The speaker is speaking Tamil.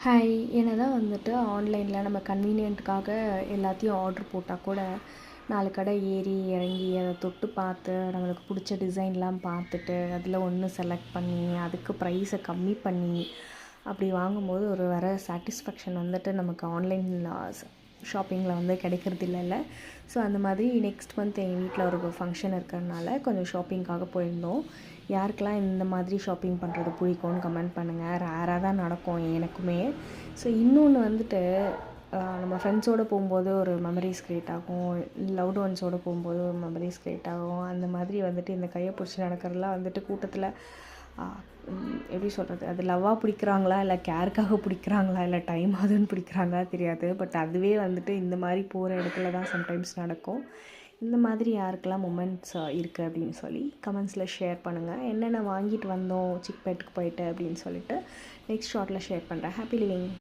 ஹாய். என்னதான் வந்துட்டு ஆன்லைனில் நம்ம கன்வீனியன்ட்டுக்காக எல்லாத்தையும் ஆர்டர் போட்டால் கூட 4 கடை ஏறி இறங்கி அதை தொட்டு பார்த்து நம்மளுக்கு பிடிச்ச டிசைன்லாம் பார்த்துட்டு அதில் ஒன்று செலக்ட் பண்ணி அதுக்கு ப்ரைஸை கம்மி பண்ணி அப்படி வாங்கும்போது ஒரு வர சாட்டிஸ்ஃபேக்ஷன் வந்துட்டு நமக்கு ஆன்லைன் ஷாப்பிங்கில் வந்து கிடைக்கிறது இல்லைல்ல. ஸோ அந்த மாதிரி நெக்ஸ்ட் மந்த் எங்கள் வீட்டில் ஒரு ஃபங்க்ஷன் இருக்கிறதுனால கொஞ்சம் ஷாப்பிங்காக போயிருந்தோம். யாருக்கெல்லாம் இந்த மாதிரி ஷாப்பிங் பண்ணுறது பிடிக்கும்னு கமெண்ட் பண்ணுங்கள். ரேராக தான் நடக்கும் எனக்குமே. ஸோ இன்னொன்று வந்துட்டு நம்ம ஃப்ரெண்ட்ஸோடு போகும்போது ஒரு மெமரிஸ் க்ரியேட் ஆகும், லவ்டு ஒன்ஸோடு போகும்போது ஒரு மெமரிஸ் க்ரியேட் ஆகும். அந்த மாதிரி வந்துட்டு இந்த கையை பிடிச்சி நடக்கிறதுலாம் வந்துட்டு கூட்டத்தில் எப்படி சொல்கிறது, அது லவ்வாக பிடிக்கிறாங்களா இல்லை கேருக்காக பிடிக்கிறாங்களா இல்லை டைம் ஆகுதுன்னு பிடிக்கிறாங்களா தெரியாது. பட் அதுவே வந்துட்டு இந்த மாதிரி போகிற இடத்துல தான் சம்டைம்ஸ் நடக்கும். இந்த மாதிரி யாருக்கெல்லாம் மொமெண்ட்ஸ் இருக்குது அப்படின்னு சொல்லி கமெண்ட்ஸில் ஷேர் பண்ணுங்கள். என்னென்ன வாங்கிட்டு வந்தோம் சிக்பேட்டுக்கு போயிட்டு அப்படின்னு சொல்லிட்டு நெக்ஸ்ட் ஷார்ட்டில் ஷேர் பண்ணுறேன். Happy living.